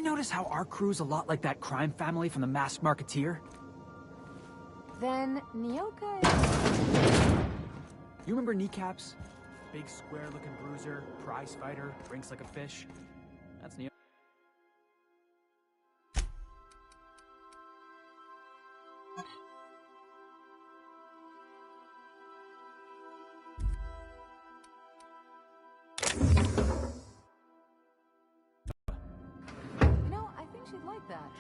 notice how our crew's a lot like that crime family from The Masked Marketeer? Then Nyoka is... You remember Kneecaps? Big square-looking bruiser, prize fighter, drinks like a fish. That's Nyoka. You know, I think she'd like that.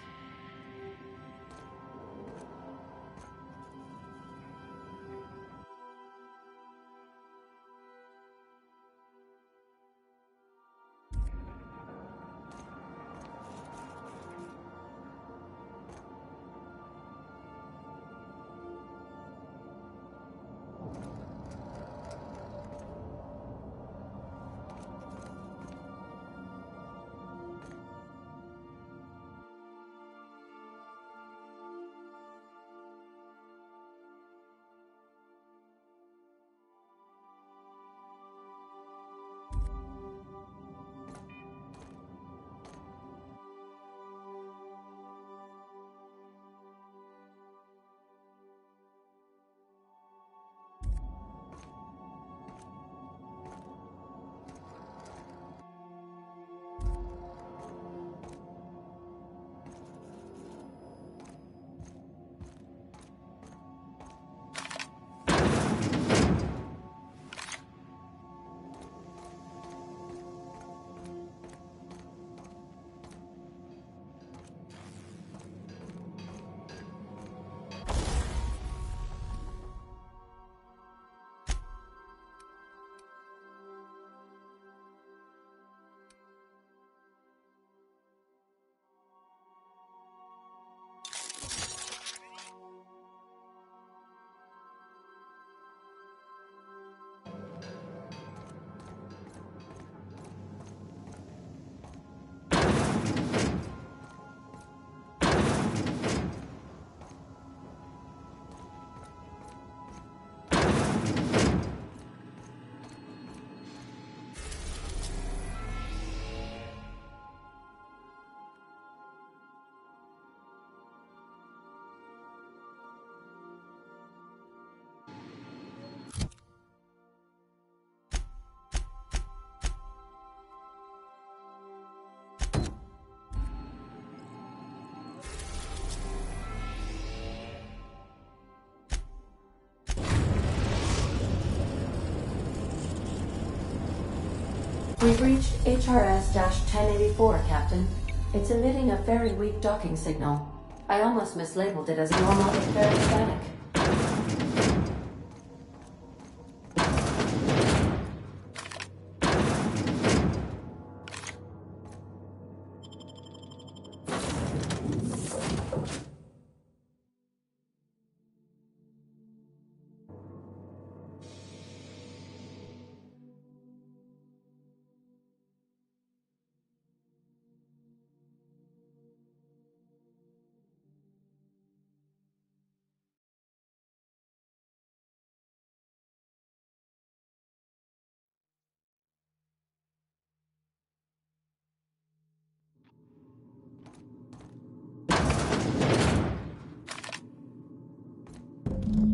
We've reached HRS-1084, Captain. It's emitting a very weak docking signal. I almost mislabeled it as a normal infrared static.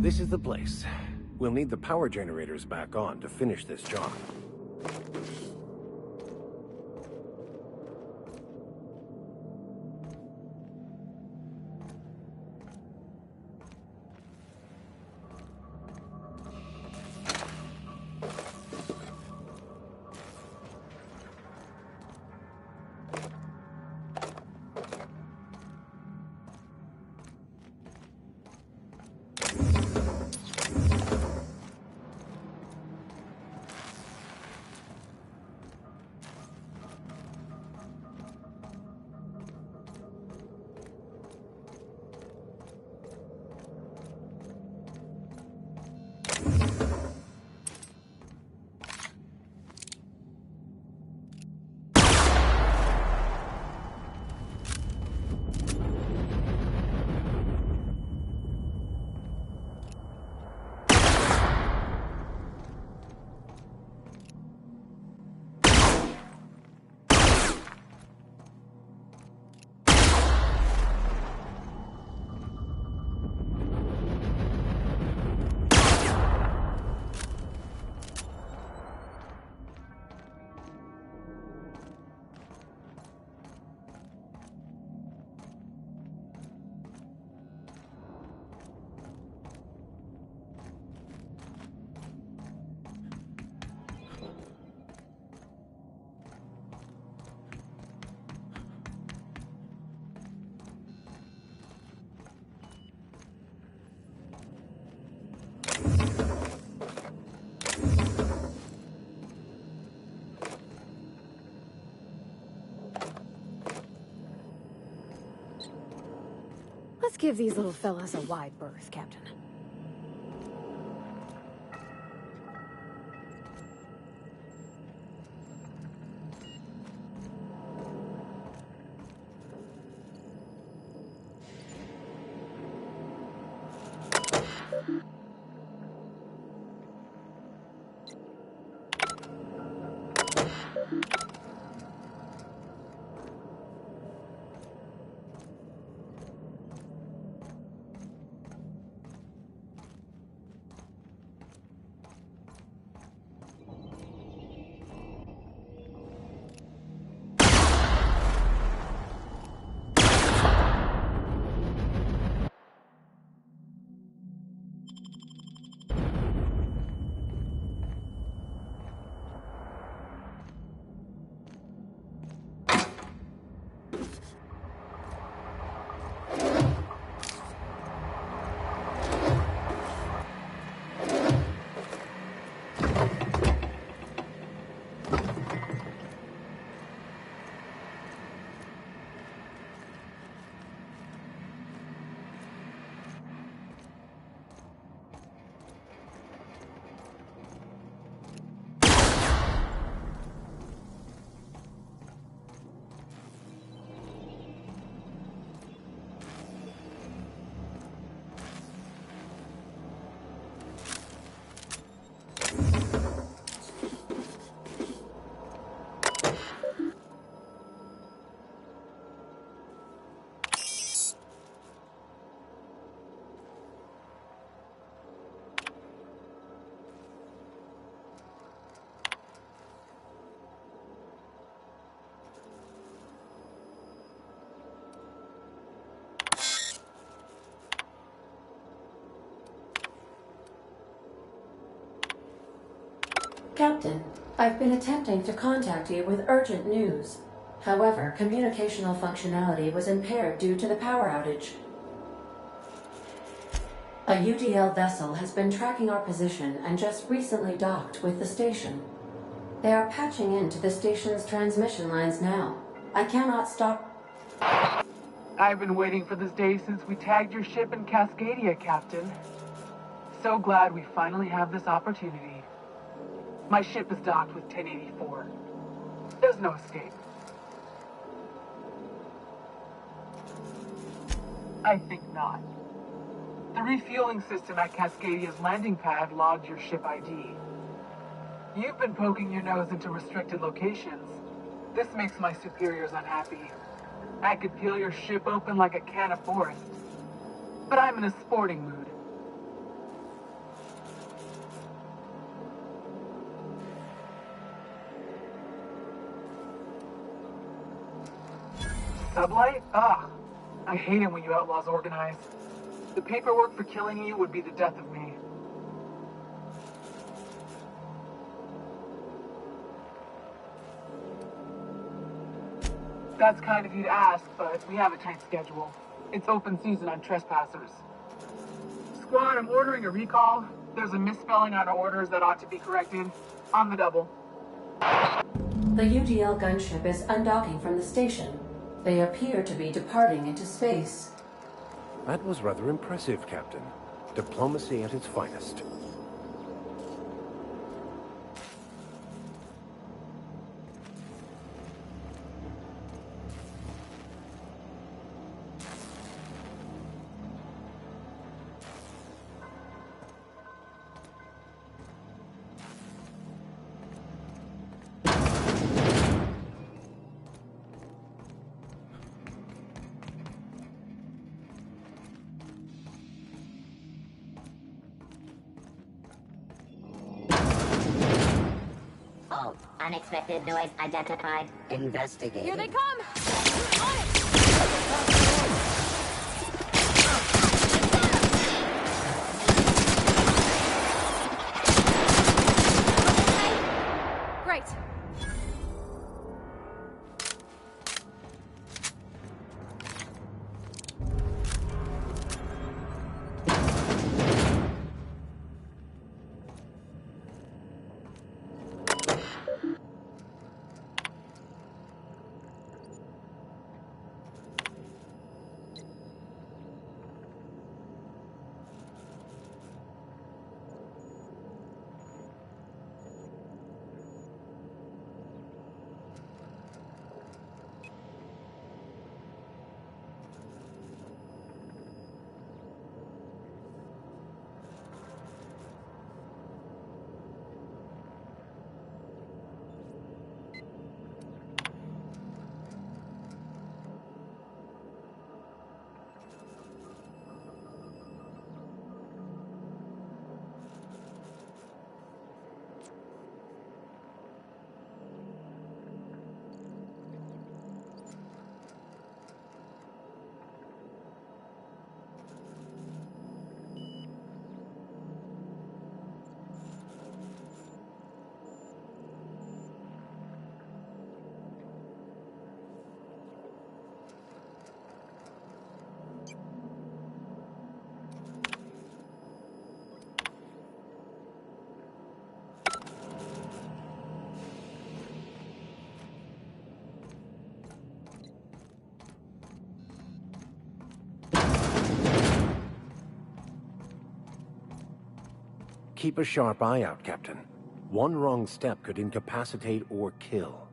This is the place. We'll need the power generators back on to finish this job. give these little fellas a wide berth, Captain. Captain, I've been attempting to contact you with urgent news. However, communicational functionality was impaired due to the power outage. A UDL vessel has been tracking our position and just recently docked with the station. They are patching into the station's transmission lines now. I cannot stop. I've been waiting for this day since we tagged your ship in Cascadia, Captain. So glad we finally have this opportunity. My ship is docked with 1084. There's no escape. I think not. The refueling system at Cascadia's landing pad logged your ship ID. You've been poking your nose into restricted locations. This makes my superiors unhappy. I could peel your ship open like a can of Forest. But I'm in a sporting mood. Sublight? Ugh. I hate it when you outlaws organize. The paperwork for killing you would be the death of me. That's kind of you to ask, but we have a tight schedule. It's open season on trespassers. Squad, I'm ordering a recall. There's a misspelling on orders that ought to be corrected. On the double. The UDL gunship is undocking from the station. They appear to be departing into space. That was rather impressive, Captain. Diplomacy at its finest. Unexpected noise identified. Investigating. Here they come! On it! Great. Keep a sharp eye out, Captain. One wrong step could incapacitate or kill.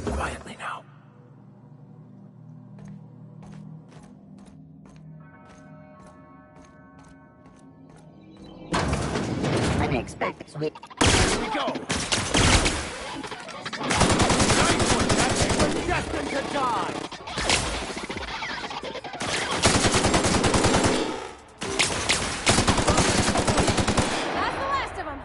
Quietly now. Unexpected sweet. Here we go! Nice one, Captain! We're destined to die! That's the last of them.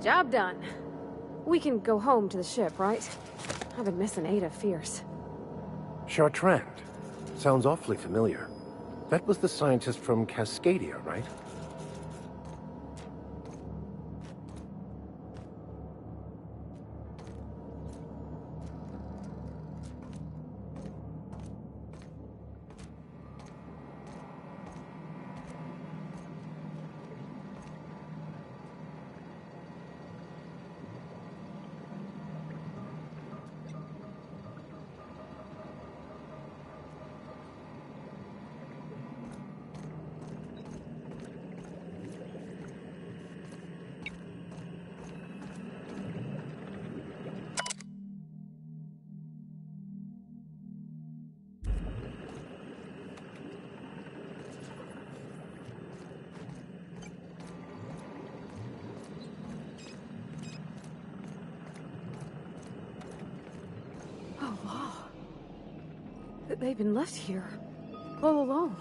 Job done. We can go home to the ship, right? I've been missing Ada fierce. Chartrand. Sounds awfully familiar. That was the scientist from Cascadia, right? Oh, wow. They've been left here. All alone.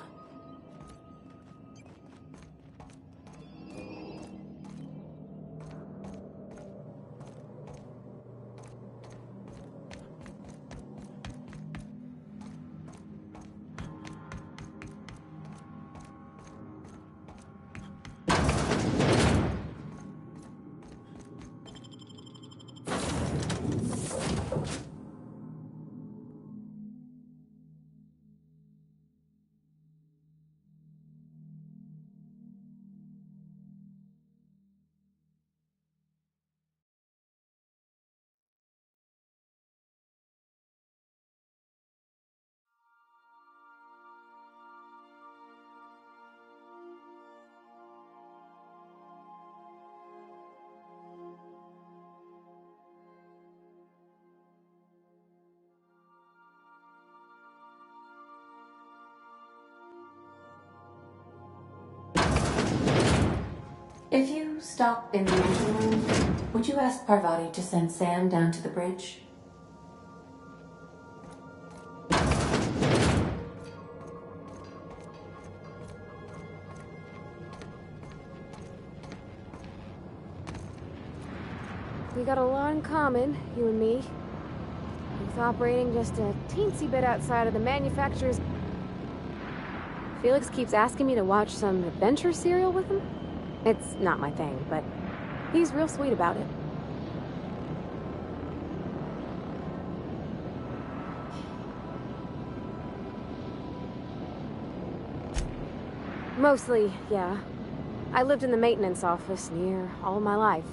If you stop in the engine room, would you ask Parvati to send Sam down to the bridge? We got a lot in common, you and me. Both operating just a teensy bit outside of the manufacturer's... Felix keeps asking me to watch some adventure serial with him. It's not my thing, but he's real sweet about it. Mostly, yeah. I lived in the maintenance office near all my life.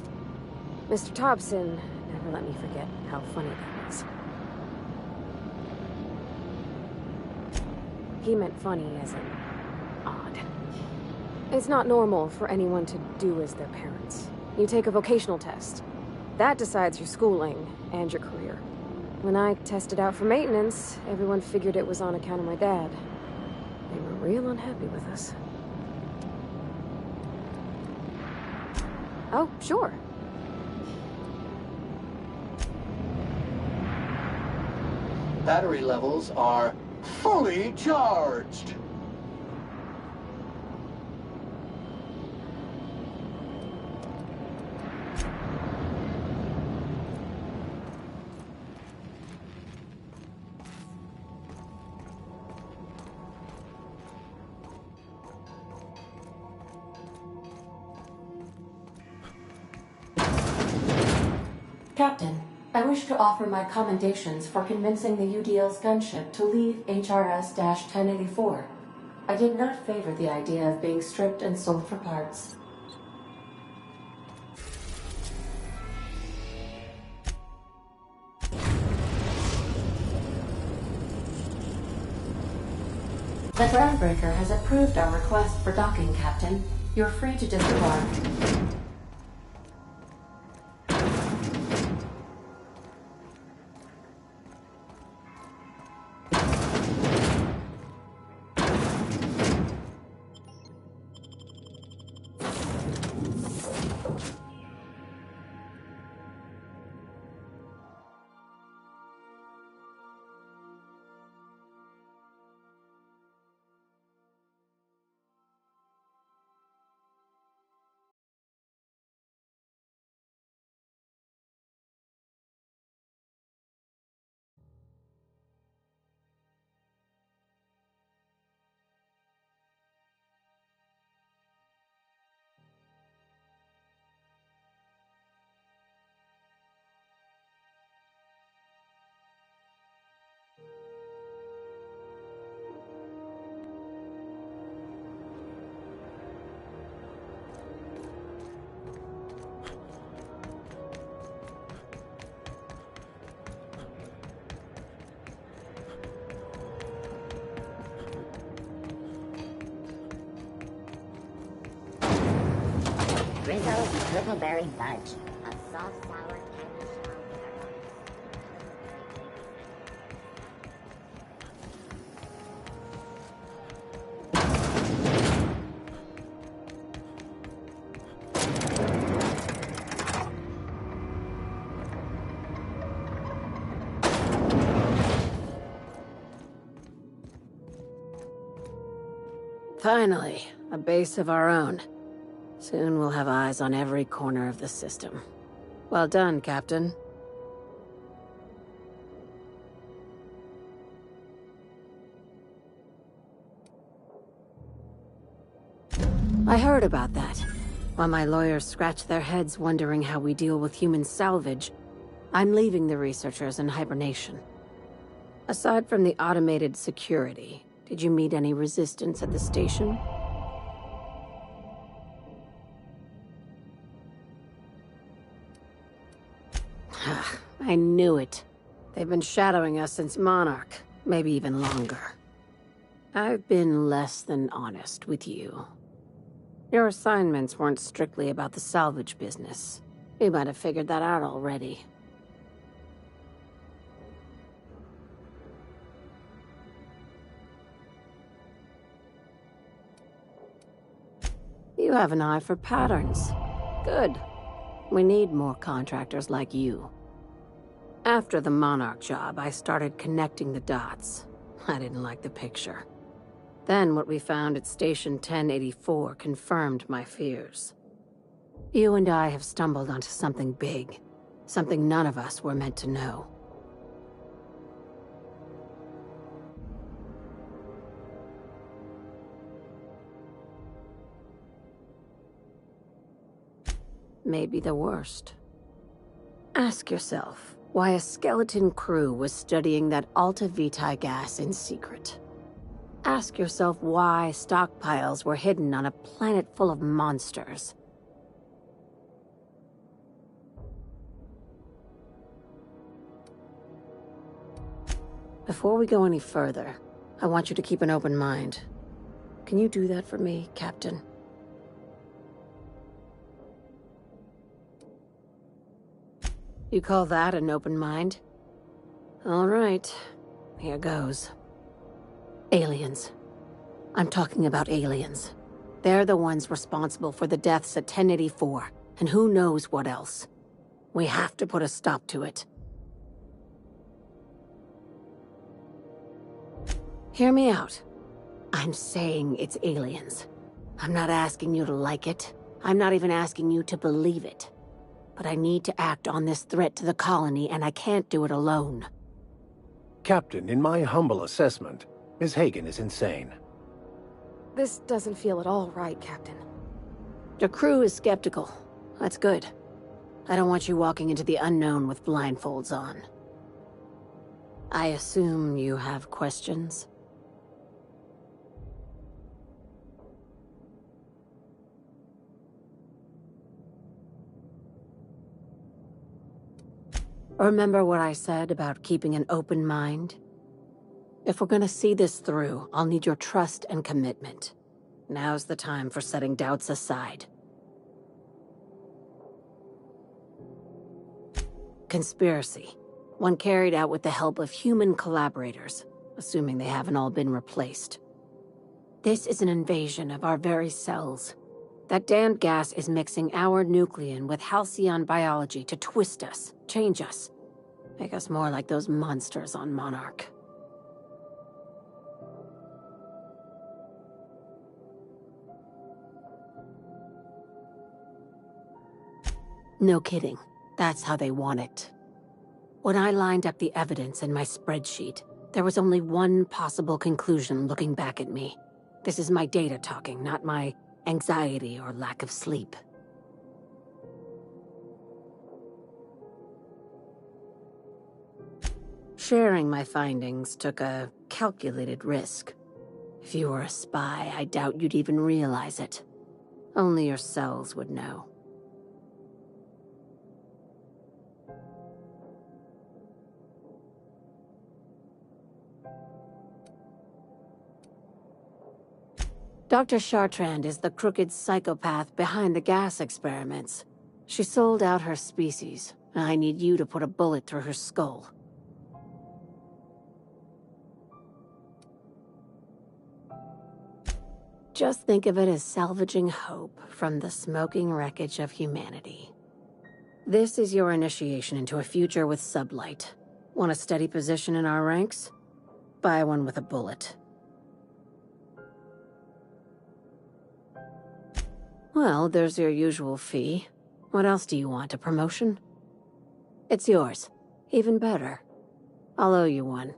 Mr. Thompson never let me forget how funny that was. He meant funny as in odd. It's not normal for anyone to do as their parents. You take a vocational test. That decides your schooling and your career. When I tested out for maintenance, everyone figured it was on account of my dad. They were real unhappy with us. Oh, sure. Battery levels are fully charged. Captain, I wish to offer my commendations for convincing the UDL's gunship to leave HRS-1084. I did not favor the idea of being stripped and sold for parts. The Groundbreaker has approved our request for docking, Captain. You're free to disembark. Rizzo's Brickleberry Fudge. A soft, sour candy shell. Finally, a base of our own. Soon we'll have eyes on every corner of the system. Well done, Captain. I heard about that. While my lawyers scratch their heads wondering how we deal with human salvage, I'm leaving the researchers in hibernation. Aside from the automated security, did you meet any resistance at the station? I knew it. They've been shadowing us since Monarch, maybe even longer. I've been less than honest with you. Your assignments weren't strictly about the salvage business. You might have figured that out already. You have an eye for patterns. Good. We need more contractors like you. After the Monarch job, I started connecting the dots. I didn't like the picture. Then what we found at Station 1084 confirmed my fears. You and I have stumbled onto something big. Something none of us were meant to know. Maybe the worst. Ask yourself why a skeleton crew was studying that Alta Vitae gas in secret. Ask yourself why stockpiles were hidden on a planet full of monsters. Before we go any further, I want you to keep an open mind. Can you do that for me, Captain? You call that an open mind? All right, here goes. Aliens. I'm talking about aliens. They're the ones responsible for the deaths at 1084, and who knows what else. We have to put a stop to it. Hear me out. I'm saying it's aliens. I'm not asking you to like it. I'm not even asking you to believe it. But I need to act on this threat to the colony, and I can't do it alone. Captain, in my humble assessment, Ms. Hagen is insane. This doesn't feel at all right, Captain. Your crew is skeptical. That's good. I don't want you walking into the unknown with blindfolds on. I assume you have questions? Remember what I said about keeping an open mind? If we're gonna see this through, I'll need your trust and commitment. Now's the time for setting doubts aside. Conspiracy. One carried out with the help of human collaborators, assuming they haven't all been replaced. This is an invasion of our very cells. That damned gas is mixing our nucleon with halcyon biology to twist us, change us, make us more like those monsters on Monarch. No kidding. That's how they want it. When I lined up the evidence in my spreadsheet, there was only one possible conclusion looking back at me. This is my data talking, not my anxiety or lack of sleep. Sharing my findings took a calculated risk. If you were a spy, I doubt you'd even realize it. Only your cells would know. Dr. Chartrand is the crooked psychopath behind the gas experiments. She sold out her species. I need you to put a bullet through her skull. Just think of it as salvaging hope from the smoking wreckage of humanity. This is your initiation into a future with sublight. Want a steady position in our ranks? Buy one with a bullet. Well, there's your usual fee. What else do you want, a promotion? It's yours. Even better. I'll owe you one.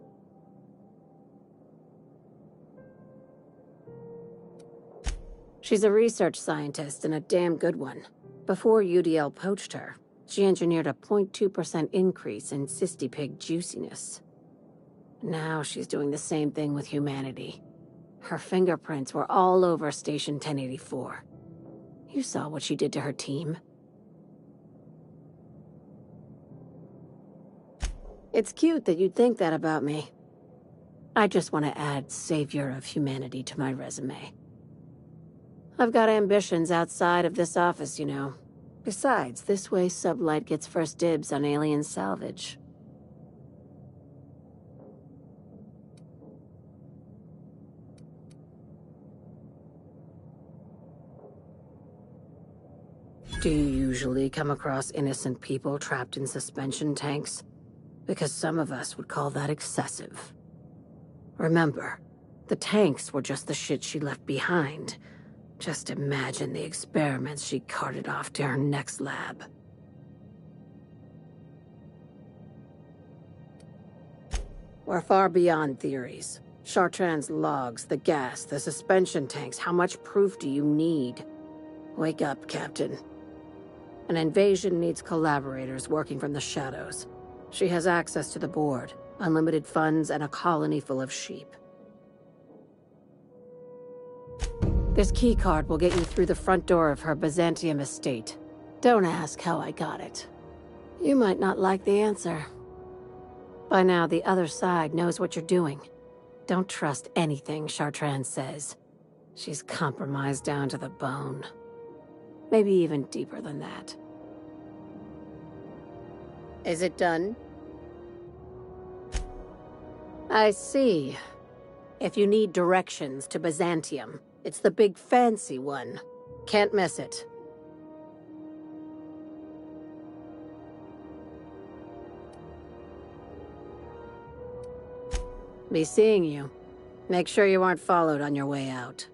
She's a research scientist and a damn good one. Before UDL poached her, she engineered a 0.2% increase in cystipig juiciness. Now she's doing the same thing with humanity. Her fingerprints were all over Station 1084. You saw what she did to her team. It's cute that you'd think that about me. I just want to add Savior of Humanity to my resume. I've got ambitions outside of this office, you know. Besides, this way Sublight gets first dibs on alien salvage. Do you usually come across innocent people trapped in suspension tanks? Because some of us would call that excessive. Remember, the tanks were just the shit she left behind. Just imagine the experiments she carted off to her next lab. We're far beyond theories. Chartrand's logs, the gas, the suspension tanks, how much proof do you need? Wake up, Captain. An invasion needs collaborators working from the shadows. She has access to the board, unlimited funds, and a colony full of sheep. This keycard will get you through the front door of her Byzantium estate. Don't ask how I got it. You might not like the answer. By now, the other side knows what you're doing. Don't trust anything Chartrand says. She's compromised down to the bone. Maybe even deeper than that. Is it done? I see. If you need directions to Byzantium, it's the big fancy one. Can't miss it. Be seeing you. Make sure you aren't followed on your way out.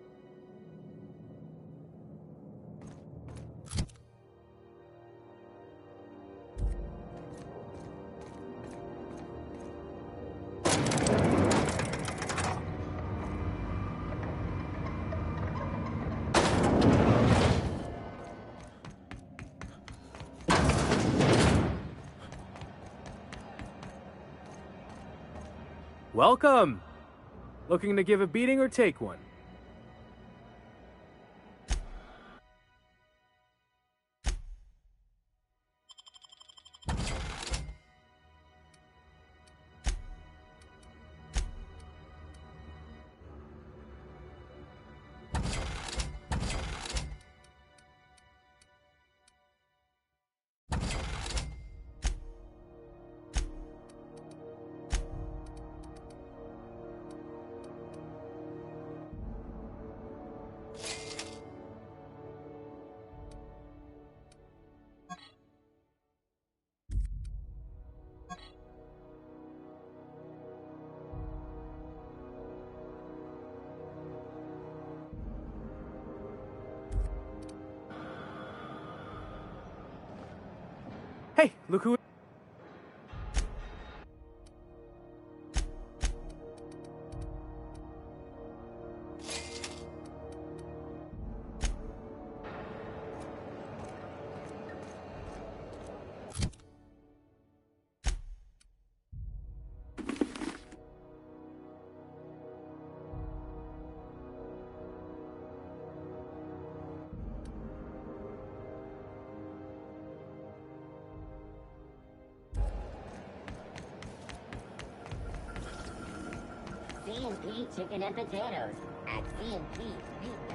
Welcome! Looking to give a beating or take one? Hey, look who... C&P chicken and potatoes at C&P Meat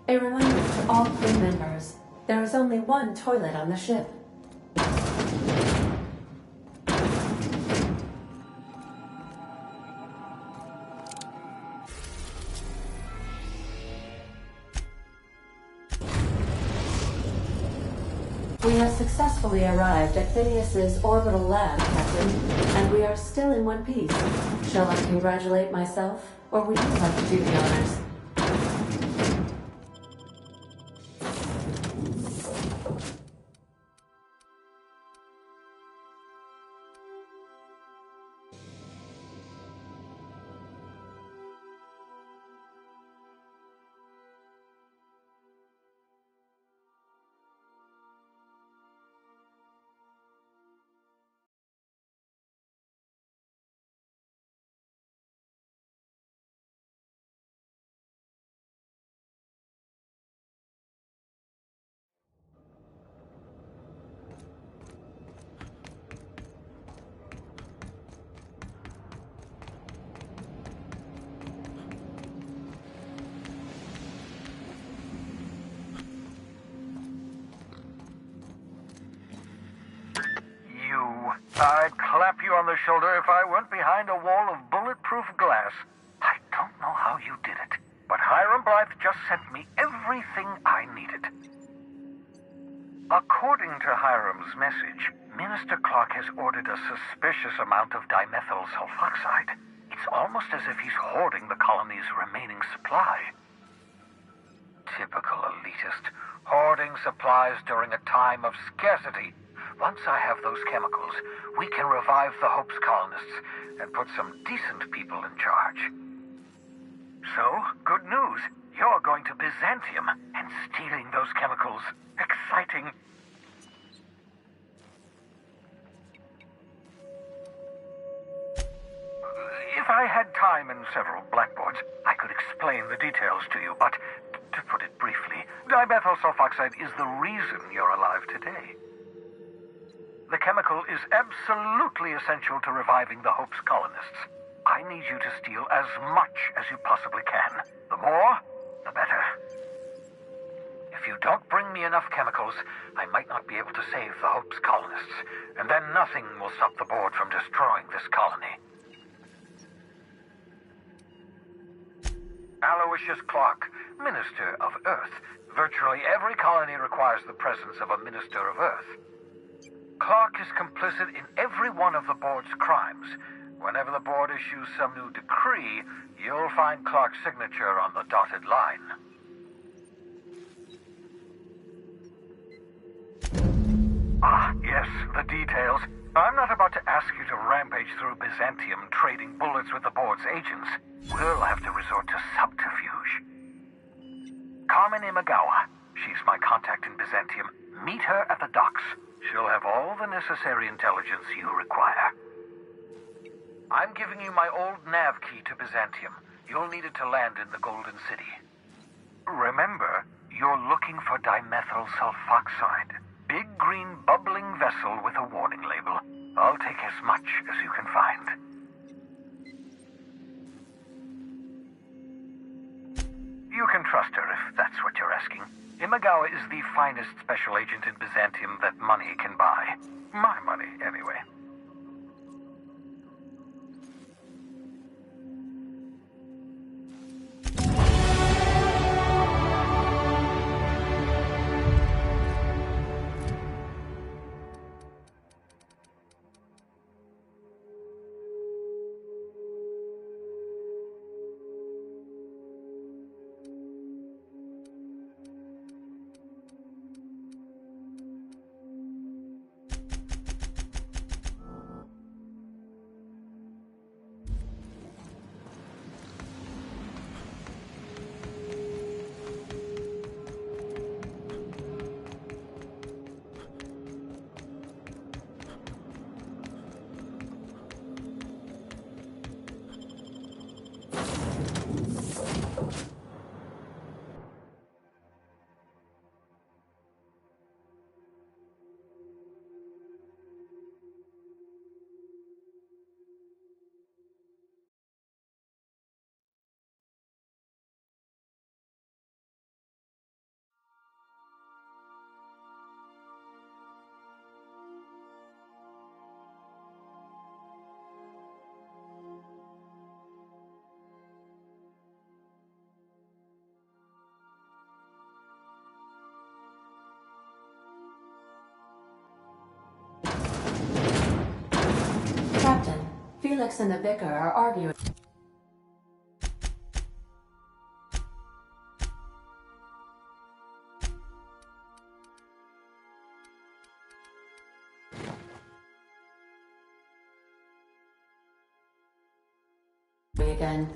A reminder to all crew members, there is only one toilet on the ship. We have successfully arrived at Phineas's orbital lab, Captain, and we are still in one piece. Shall I congratulate myself, or would you like to do the honors? I'd clap you on the shoulder if I went behind a wall of bulletproof glass. I don't know how you did it, but Hiram Blythe just sent me everything I needed. According to Hiram's message, Minister Clark has ordered a suspicious amount of dimethyl sulfoxide. It's almost as if he's hoarding the colony's remaining supply. Typical elitist, hoarding supplies during a time of scarcity. Once I have those chemicals, we can revive the Hope's colonists and put some decent people in charge. So, good news. You're going to Byzantium and stealing those chemicals. Exciting. If I had time and several blackboards, I could explain the details to you, but to put it briefly, dimethyl sulfoxide is the reason you're alive today. The chemical is absolutely essential to reviving the Hope's colonists. I need you to steal as much as you possibly can. The more, the better. If you don't bring me enough chemicals, I might not be able to save the Hope's colonists, and then nothing will stop the board from destroying this colony. Aloysius Clark, Minister of Earth. Virtually every colony requires the presence of a Minister of Earth. Clark is complicit in every one of the board's crimes. Whenever the board issues some new decree, you'll find Clark's signature on the dotted line. Ah, yes, the details. I'm not about to ask you to rampage through Byzantium trading bullets with the board's agents. We'll have to resort to subterfuge. Carmen Imagawa. She's my contact in Byzantium. Meet her at the docks. She'll have all the necessary intelligence you require. I'm giving you my old nav key to Byzantium. You'll need it to land in the Golden City. Remember, you're looking for dimethyl sulfoxide. Big green bubbling vessel with a warning label. I'll take as much as you can find. You can trust her if that's what you're asking. Imagawa is the finest special agent in Byzantium that money can buy. My money, anyway. Felix and the vicar are arguing. Again.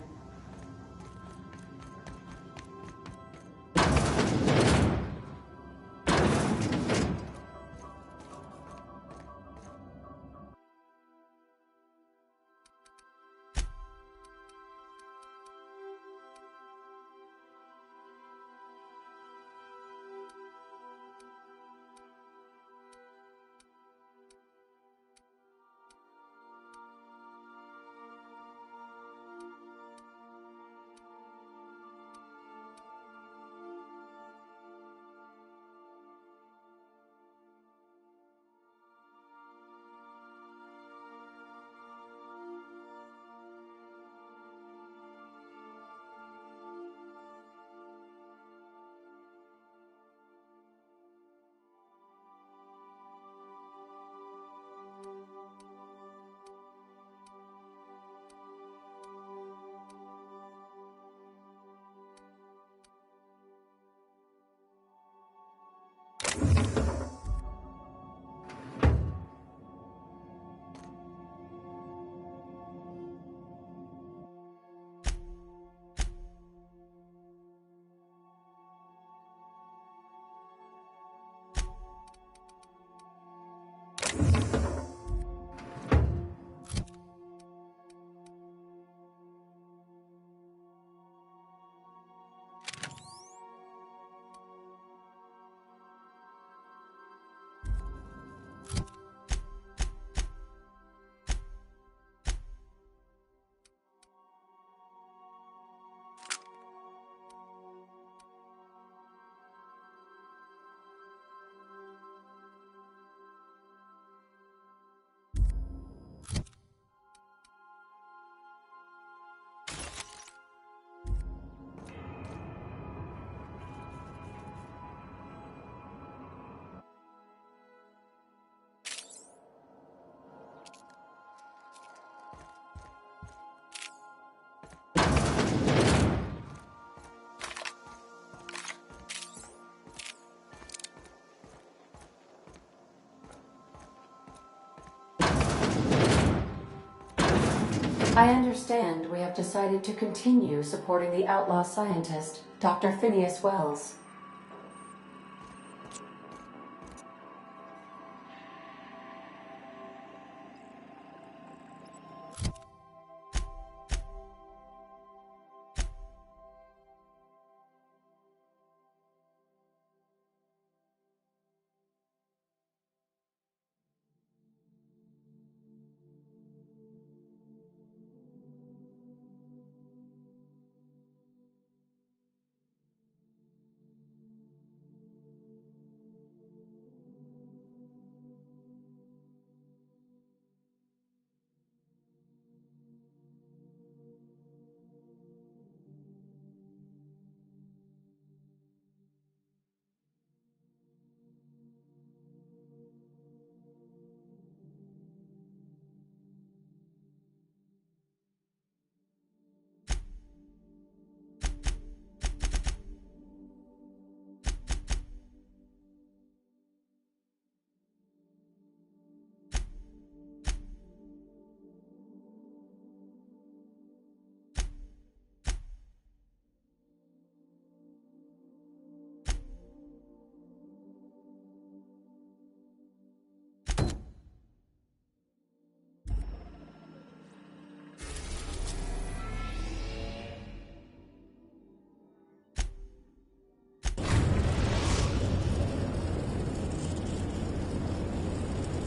I understand we have decided to continue supporting the outlaw scientist, Dr. Phineas Wells.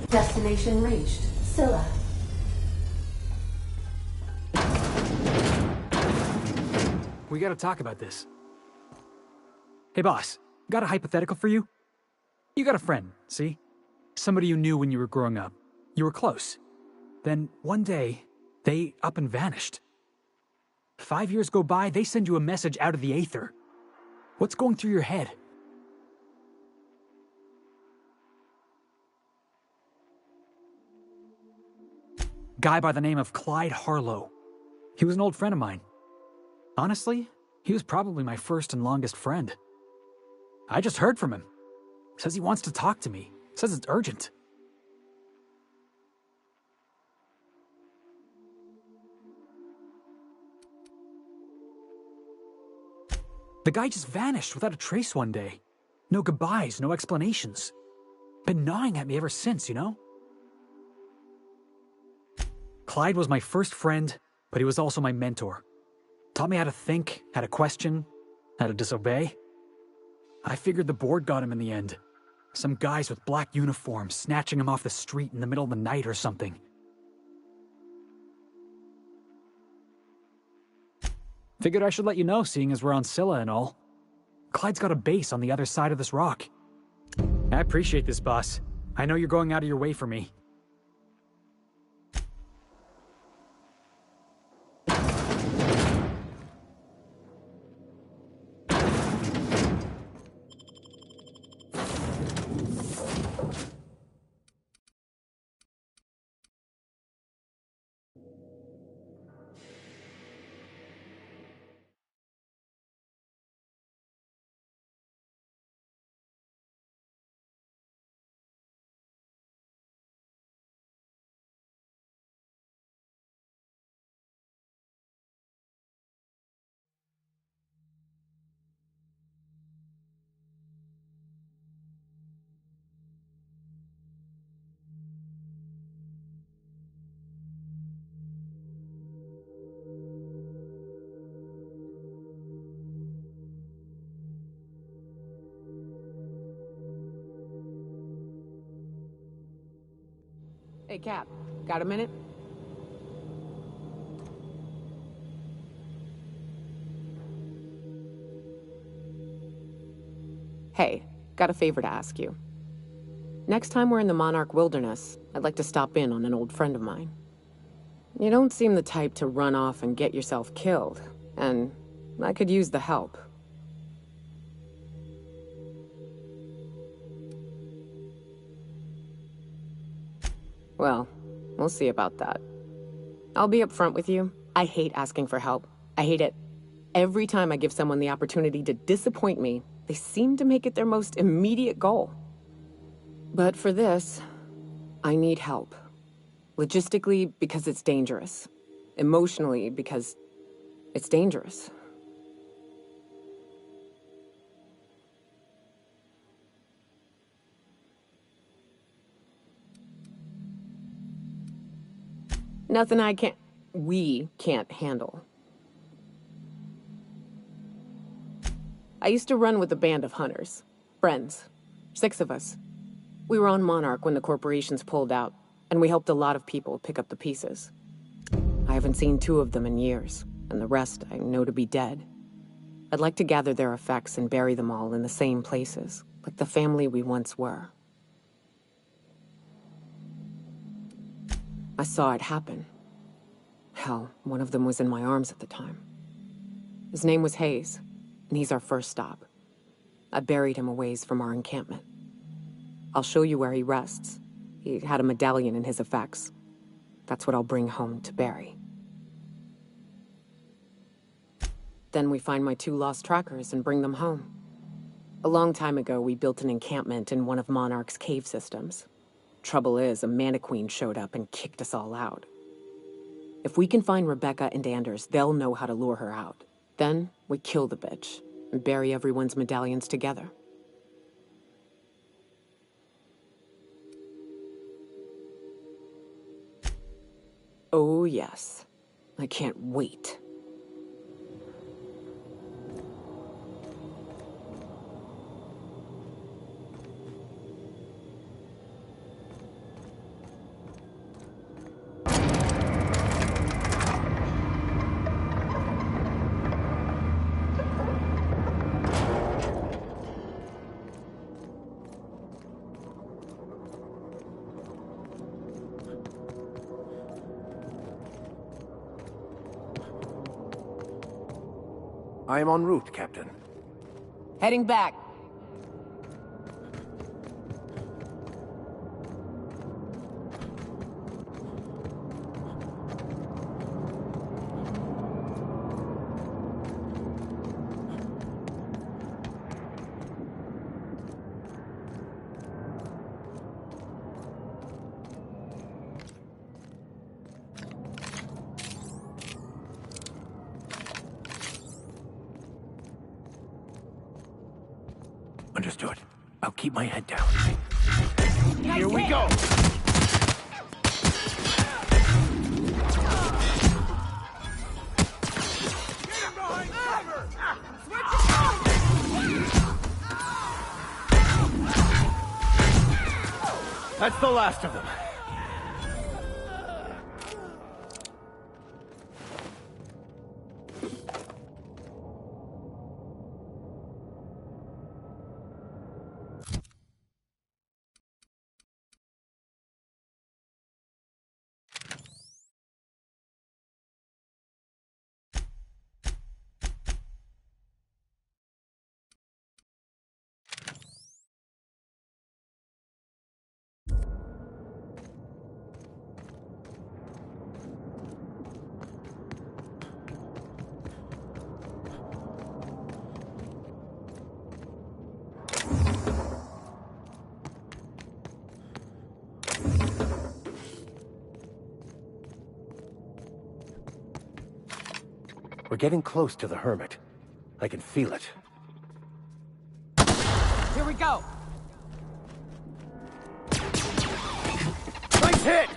Destination reached. Scylla. We gotta talk about this. Hey boss, got a hypothetical for you? You got a friend, see? Somebody you knew when you were growing up. You were close. Then one day, they up and vanished. 5 years go by, they send you a message out of the aether. What's going through your head? Guy by the name of Clyde Harlow. He was an old friend of mine. Honestly, he was probably my first and longest friend. I just heard from him. Says he wants to talk to me. Says it's urgent. The guy just vanished without a trace one day. No goodbyes, no explanations. Been gnawing at me ever since, you know? Clyde was my first friend, but he was also my mentor. Taught me how to think, how to question, how to disobey. I figured the board got him in the end. Some guys with black uniforms snatching him off the street in the middle of the night or something. Figured I should let you know, seeing as we're on Scylla and all. Clyde's got a base on the other side of this rock. I appreciate this, boss. I know you're going out of your way for me. Hey, Cap. Got a minute? Hey, got a favor to ask you. Next time we're in the Monarch Wilderness, I'd like to stop in on an old friend of mine. You don't seem the type to run off and get yourself killed, and I could use the help. Well, we'll see about that. I'll be upfront with you. I hate asking for help. I hate it. Every time I give someone the opportunity to disappoint me, they seem to make it their most immediate goal. But for this, I need help. Logistically, because it's dangerous. Emotionally, because it's dangerous. Nothing we can't handle. I used to run with a band of hunters. Friends. 6 of us. We were on Monarch when the corporations pulled out, and we helped a lot of people pick up the pieces. I haven't seen 2 of them in years, and the rest I know to be dead. I'd like to gather their effects and bury them all in the same places, like the family we once were. I saw it happen. Hell, one of them was in my arms at the time. His name was Hayes, and he's our first stop. I buried him a ways from our encampment. I'll show you where he rests. He had a medallion in his effects. That's what I'll bring home to Barry. Then we find my 2 lost trackers and bring them home. A long time ago, we built an encampment in one of Monarch's cave systems. Trouble is, a Mantiqueen showed up and kicked us all out. If we can find Rebecca and Anders, they'll know how to lure her out. Then, we kill the bitch, and bury everyone's medallions together. Oh yes. I can't wait. I am en route, Captain. Heading back. Understood. I'll keep my head down. Here we go! That's the last of them. We're getting close to the Hermit. I can feel it. Here we go! Nice hit!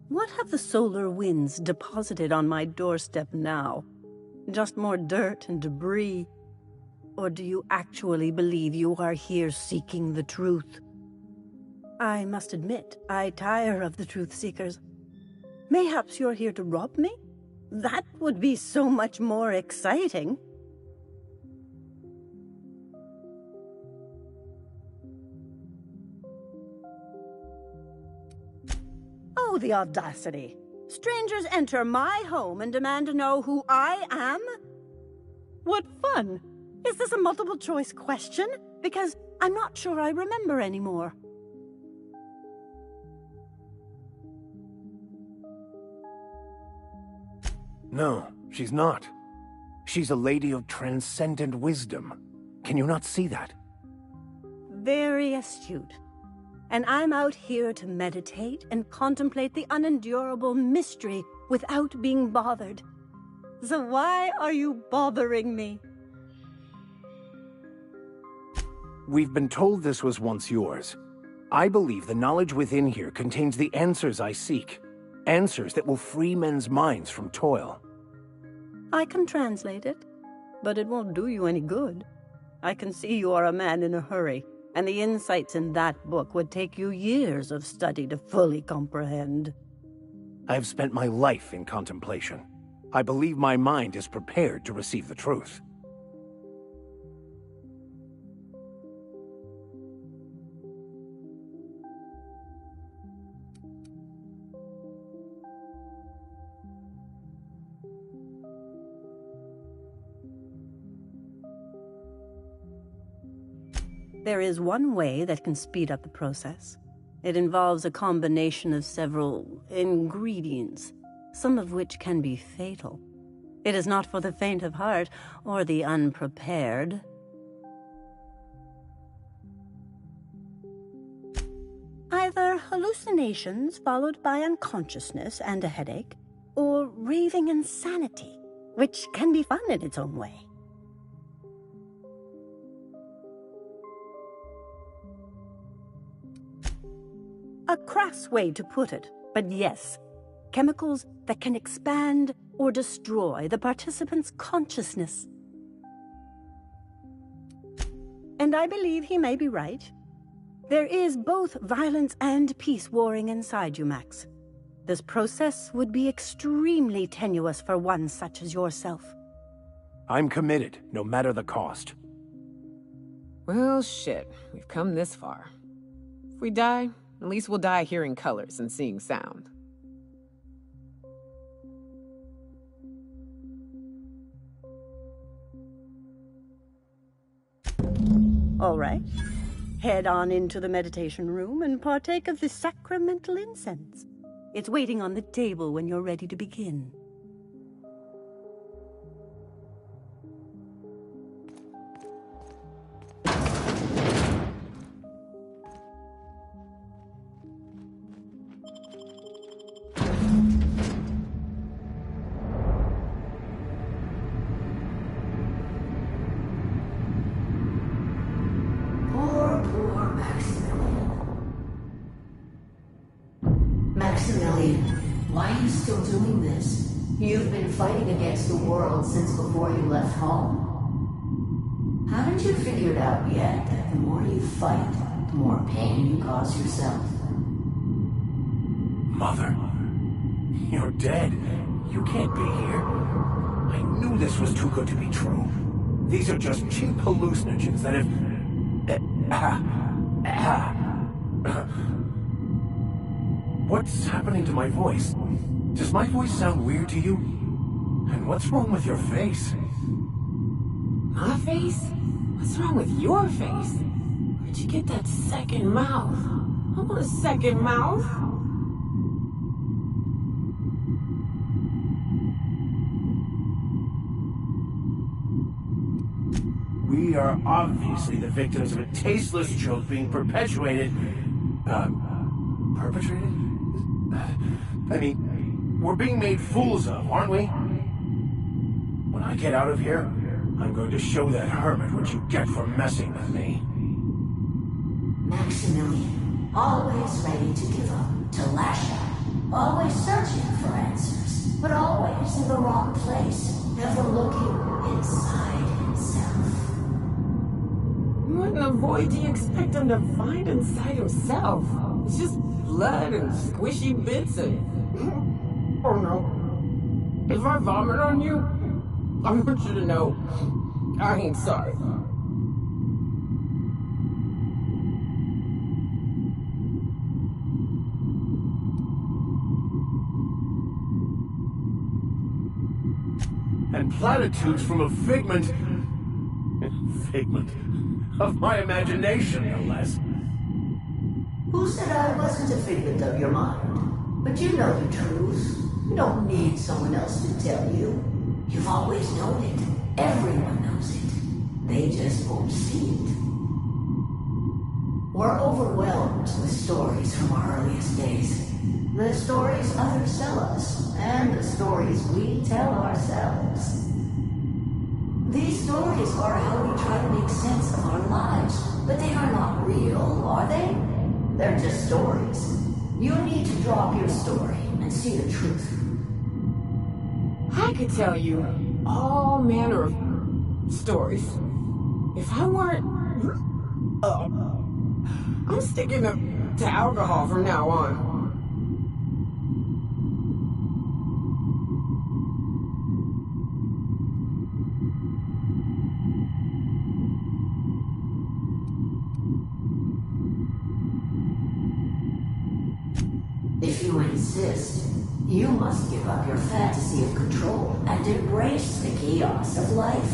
What have the solar winds deposited on my doorstep now? Just more dirt and debris? Or do you actually believe you are here seeking the truth? I must admit, I tire of the truth seekers. Mayhaps you're here to rob me? That would be so much more exciting. Oh, the audacity. Strangers enter my home and demand to know who I am? What fun! Is this a multiple choice question? Because I'm not sure I remember anymore. No, she's not. She's a lady of transcendent wisdom. Can you not see that? Very astute. And I'm out here to meditate and contemplate the unendurable mystery without being bothered. So why are you bothering me? We've been told this was once yours. I believe the knowledge within here contains the answers I seek. Answers that will free men's minds from toil. I can translate it, but it won't do you any good. I can see you are a man in a hurry, and the insights in that book would take you years of study to fully comprehend. I have spent my life in contemplation. I believe my mind is prepared to receive the truth. There is one way that can speed up the process. It involves a combination of several ingredients, some of which can be fatal. It is not for the faint of heart or the unprepared. Either hallucinations followed by unconsciousness and a headache, or raving insanity, which can be fun in its own way. A crass way to put it, but yes, chemicals that can expand or destroy the participant's consciousness. And I believe he may be right. There is both violence and peace warring inside you, Max. This process would be extremely tenuous for one such as yourself. I'm committed, no matter the cost. Well, shit. We've come this far. If we die, at least we'll die hearing colors and seeing sound. All right. Head on into the meditation room and partake of the sacramental incense. It's waiting on the table when you're ready to begin. Maximilian, why are you still doing this? You've been fighting against the world since before you left home. Haven't you figured out yet that the more you fight, the more pain you cause yourself? Mother, you're dead. You can't be here. I knew this was too good to be true. These are just cheap hallucinogens that have... What's happening to my voice? Does my voice sound weird to you? And what's wrong with your face? My face? What's wrong with your face? Where'd you get that second mouth? I want a second mouth. We are obviously the victims of a tasteless joke being perpetuated. Perpetrated? I mean, we're being made fools of, aren't we? When I get out of here, I'm going to show that hermit what you get for messing with me. Maximilian, always ready to give up, to lash out, always searching for answers, but always in the wrong place, never looking inside himself. What in the void do you expect him to find inside himself? It's just blood and squishy bits and... Oh no. If I vomit on you, I want you to know I ain't sorry. And platitudes from a figment of my imagination, no less. Who said I wasn't a figment of your mind? But you know the truth. You don't need someone else to tell you. You've always known it. Everyone knows it. They just won't see it. We're overwhelmed with stories from our earliest days. The stories others tell us, and the stories we tell ourselves. These stories are how we try to make sense of our lives, but they are not real, are they? They're just stories. You need to drop your story and see the truth. I could tell you all manner of stories. If I weren't... I'm sticking to alcohol from now on. insist, you must give up your fantasy of control and embrace the chaos of life.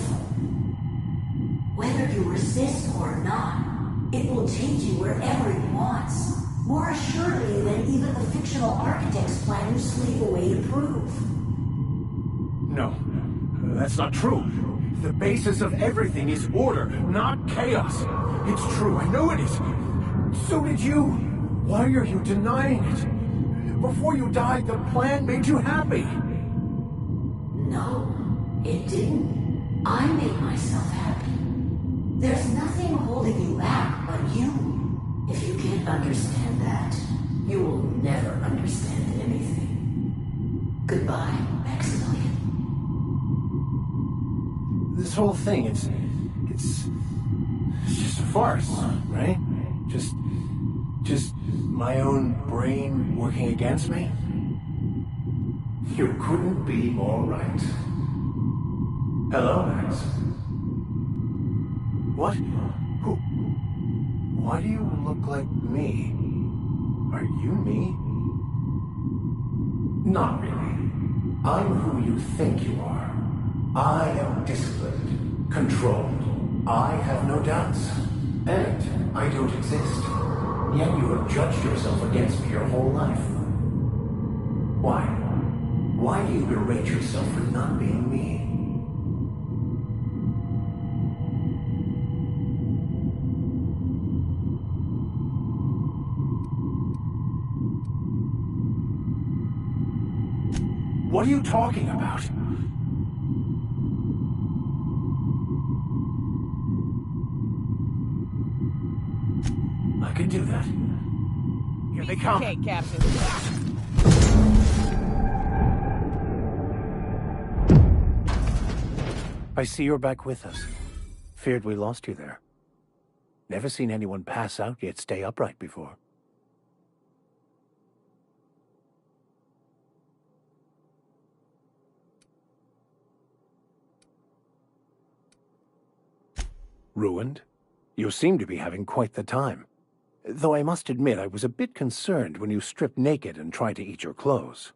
Whether you resist or not, it will take you wherever it wants, more assuredly than even the fictional architect's plan you slave away to prove. No, that's not true. The basis of everything is order, not chaos. It's true, I know it is. So did you. Why are you denying it? Before you died, the plan made you happy. No, it didn't. I made myself happy. There's nothing holding you back but you. If you can't understand that, you will never understand anything. Goodbye, Maximilian. This whole thing, it's just a farce, right? Just my own brain working against me? You couldn't be more right. Hello, Max. What? Who? Why do you look like me? Are you me? Not really. I'm who you think you are. I am disciplined, controlled. I have no doubts. And I don't exist. Yet you have judged yourself against me your whole life. Why? Why do you berate yourself for not being me? What are you talking about? I can do that. Here they come. Okay, Captain. I see you're back with us. Feared we lost you there. Never seen anyone pass out yet stay upright before. Ruined? You seem to be having quite the time. Though I must admit I was a bit concerned when you stripped naked and tried to eat your clothes.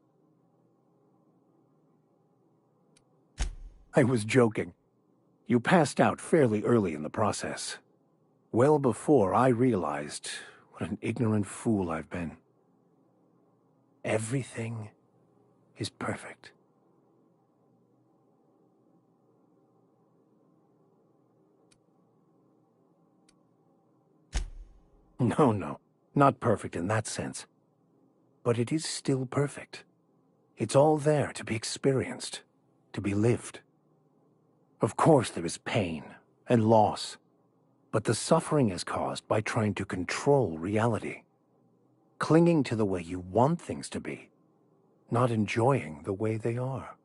I was joking. You passed out fairly early in the process. Well before I realized what an ignorant fool I've been. Everything is perfect. No, not perfect in that sense. But it is still perfect. It's all there to be experienced, to be lived. Of course there is pain and loss, but the suffering is caused by trying to control reality, clinging to the way you want things to be, not enjoying the way they are.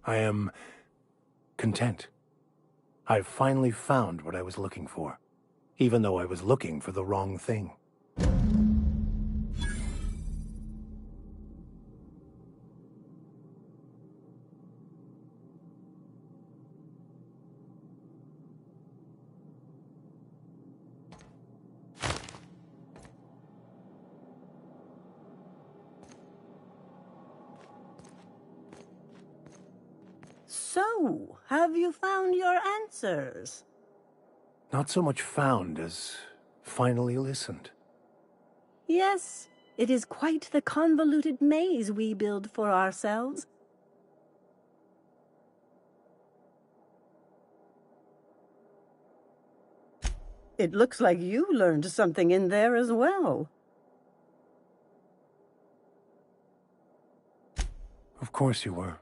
I am content. I've finally found what I was looking for, even though I was looking for the wrong thing. So, have you found your answers? Not so much found as finally listened. Yes, it is quite the convoluted maze we build for ourselves. It looks like you learned something in there as well. Of course you were.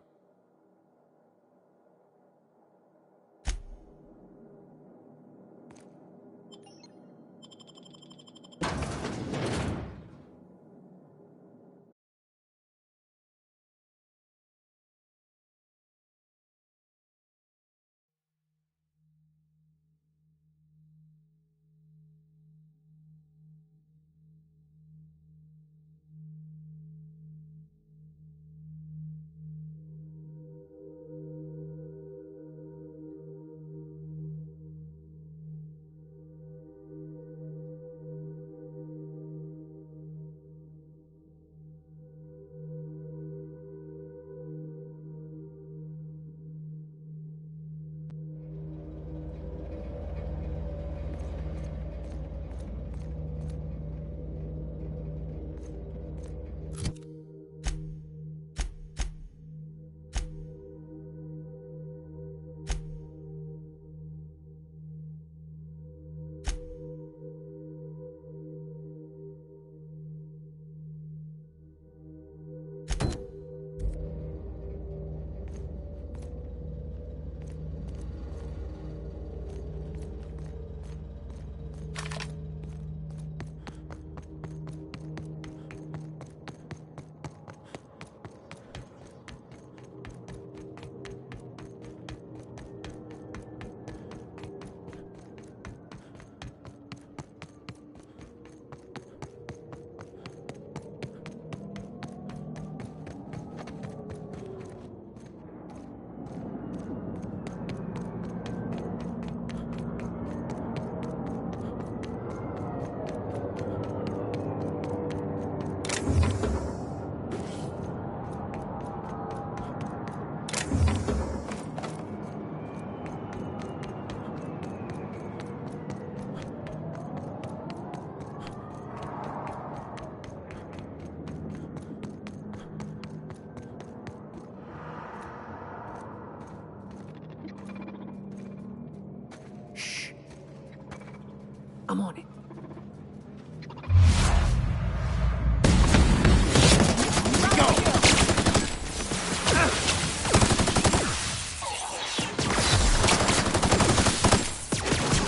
I'm on it.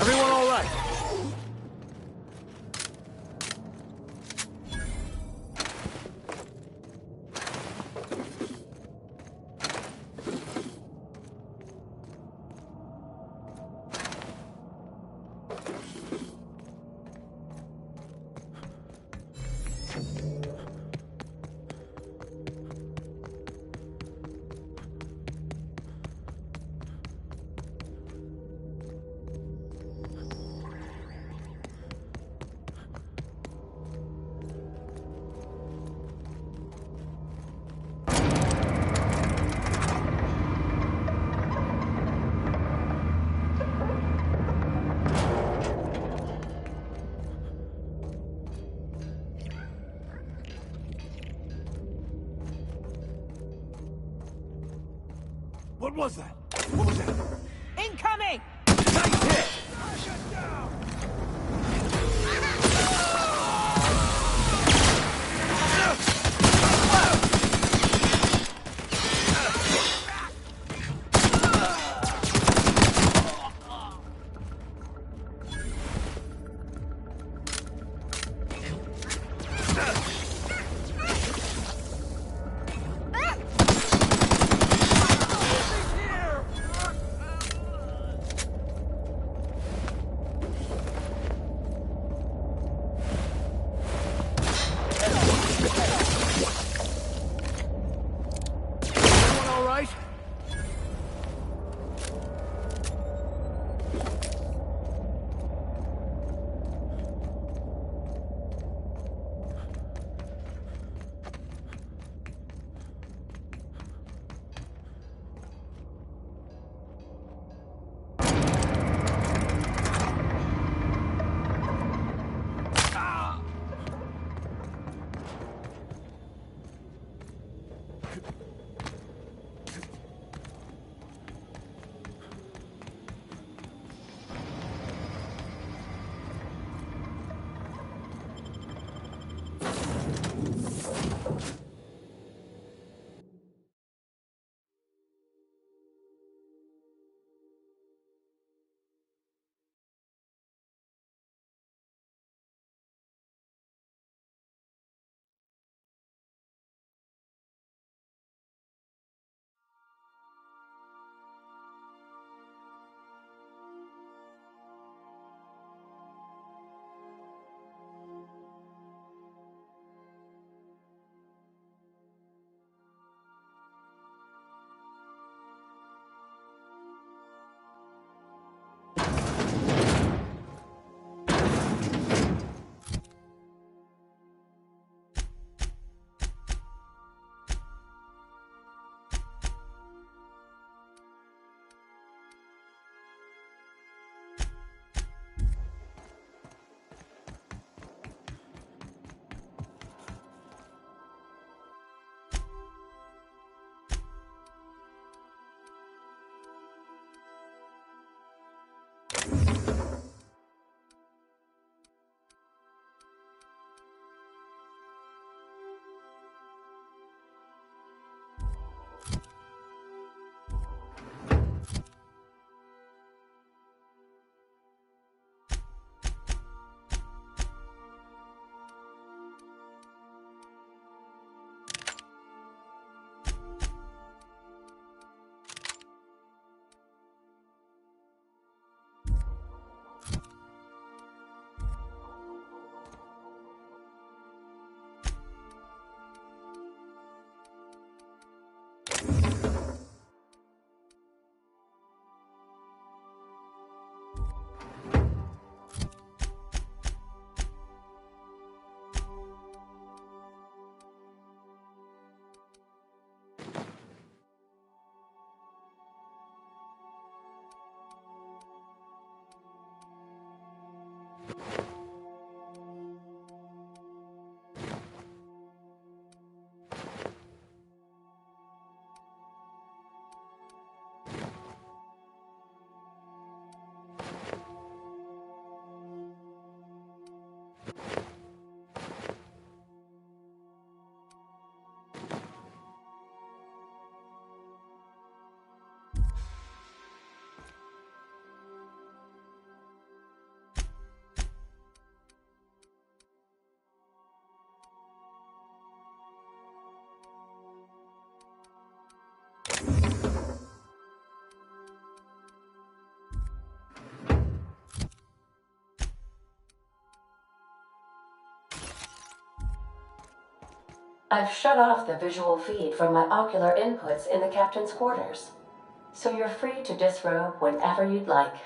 Everyone all right? What was that? What was that? Incoming! Nice hit! I've shut off the visual feed from my ocular inputs in the captain's quarters, so you're free to disrobe whenever you'd like.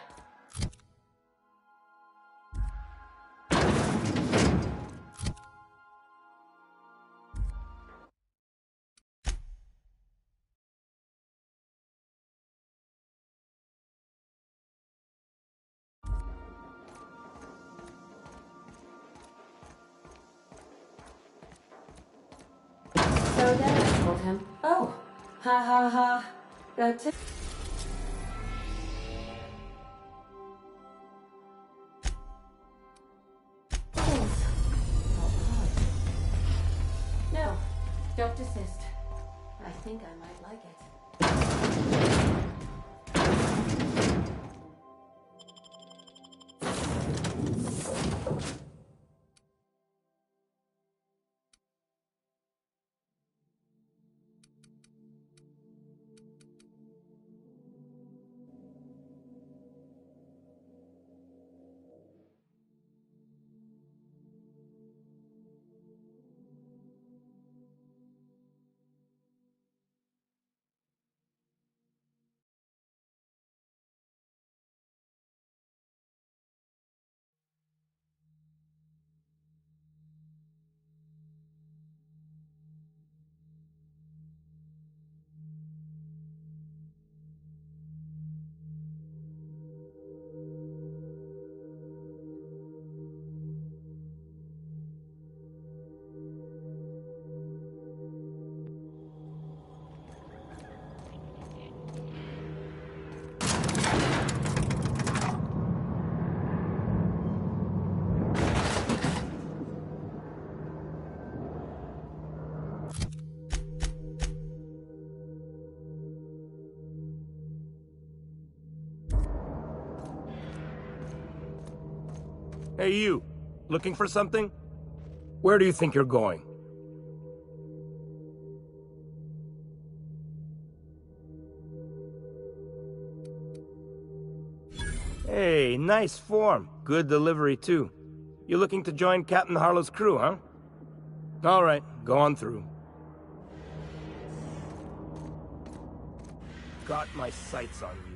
So then I told him, oh, ha ha ha, that's it. No, don't desist. I think I might like it. Hey you, looking for something? Where do you think you're going? Hey, nice form. Good delivery too. You looking to join Captain Harlow's crew, huh? Alright, go on through. Got my sights on you.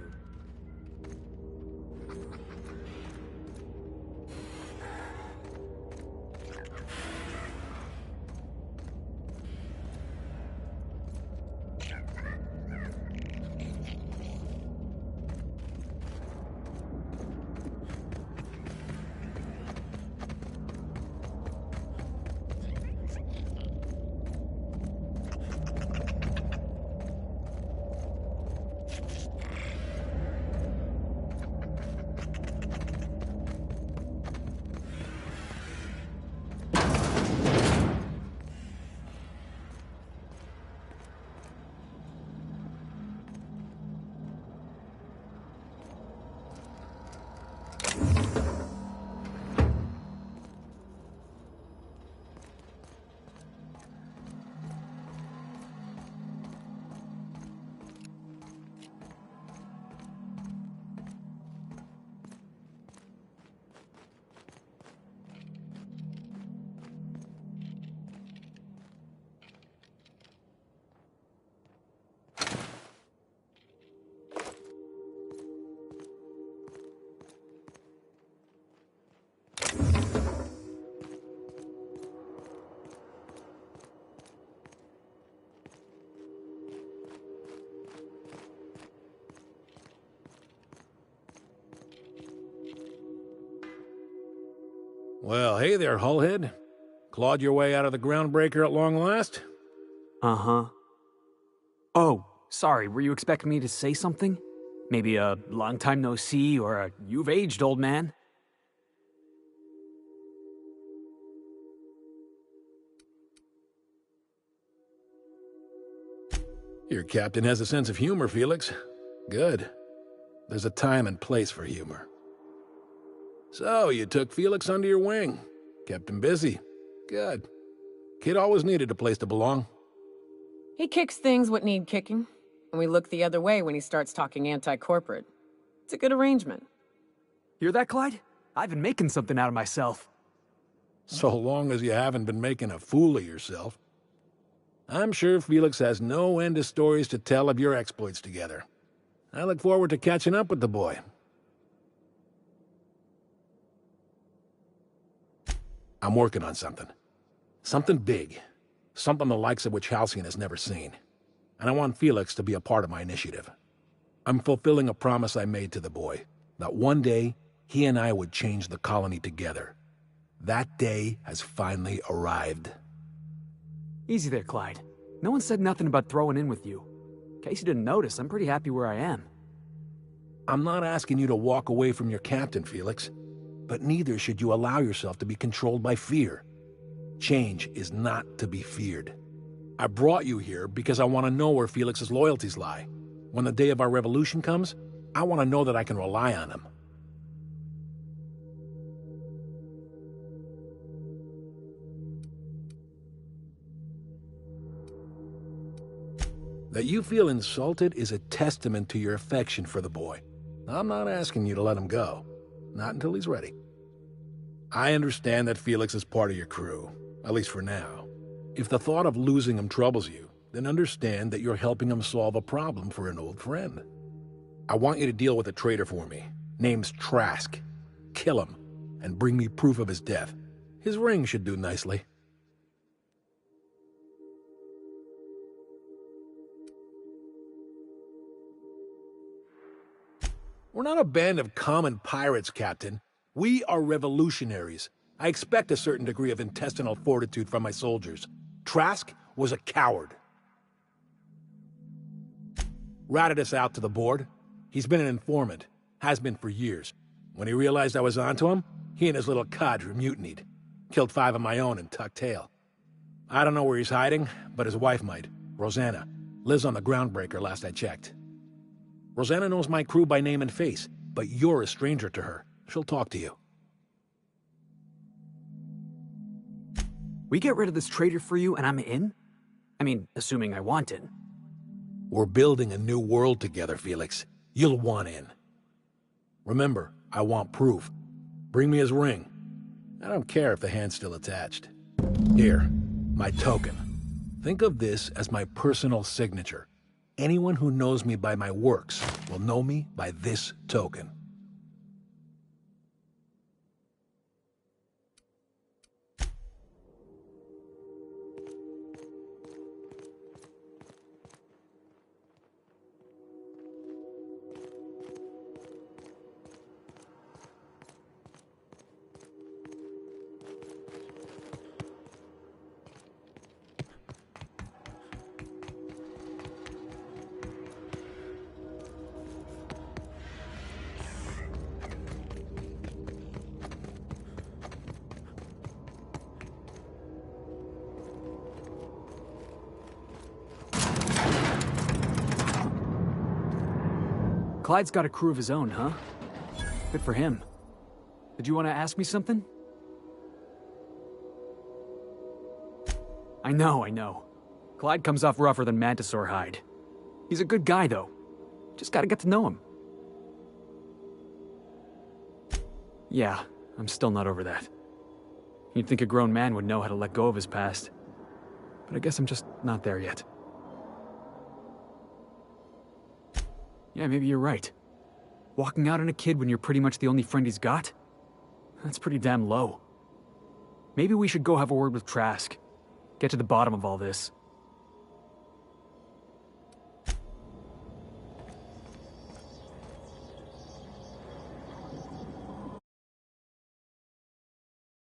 Well, hey there, Hullhead. Clawed your way out of the groundbreaker at long last? Uh-huh. Oh, sorry, were you expecting me to say something? Maybe a long time no see, or a you've aged, old man? Your captain has a sense of humor, Felix. Good. There's a time and place for humor. So, you took Felix under your wing. Kept him busy. Good. Kid always needed a place to belong. He kicks things what need kicking, and we look the other way when he starts talking anti-corporate. It's a good arrangement. Hear that, Clyde? I've been making something out of myself. So long as you haven't been making a fool of yourself. I'm sure Felix has no end of stories to tell of your exploits together. I look forward to catching up with the boy. I'm working on something. Something big. Something the likes of which Halcyon has never seen. And I want Felix to be a part of my initiative. I'm fulfilling a promise I made to the boy, that one day he and I would change the colony together. That day has finally arrived. Easy there, Clyde. No one said nothing about throwing in with you. In case you didn't notice, I'm pretty happy where I am. I'm not asking you to walk away from your captain, Felix. But neither should you allow yourself to be controlled by fear. Change is not to be feared. I brought you here because I want to know where Felix's loyalties lie. When the day of our revolution comes, I want to know that I can rely on him. That you feel insulted is a testament to your affection for the boy. I'm not asking you to let him go. Not until he's ready. I understand that Felix is part of your crew, at least for now. If the thought of losing him troubles you, then understand that you're helping him solve a problem for an old friend. I want you to deal with a traitor for me. Name's Trask. Kill him, and bring me proof of his death. His ring should do nicely. We're not a band of common pirates, Captain. We are revolutionaries. I expect a certain degree of intestinal fortitude from my soldiers. Trask was a coward. Ratted us out to the board. He's been an informant. Has been for years. When he realized I was onto him, he and his little cadre mutinied. Killed 5 of my own and tucked tail. I don't know where he's hiding, but his wife might. Rosanna. Lives on the Groundbreaker last I checked. Rosanna knows my crew by name and face, but you're a stranger to her. She'll talk to you. We get rid of this traitor for you and I'm in? I mean, assuming I want it. We're building a new world together, Felix. You'll want in. Remember, I want proof. Bring me his ring. I don't care if the hand's still attached. Here, my token. Think of this as my personal signature. Anyone who knows me by my works will know me by this token. Clyde's got a crew of his own, huh? Good for him. Did you want to ask me something? I know. Clyde comes off rougher than Mantisaur hide. He's a good guy, though. Just gotta get to know him. Yeah, I'm still not over that. You'd think a grown man would know how to let go of his past. But I guess I'm just not there yet. Yeah, maybe you're right. Walking out on a kid when you're pretty much the only friend he's got? That's pretty damn low. Maybe we should go have a word with Trask. Get to the bottom of all this.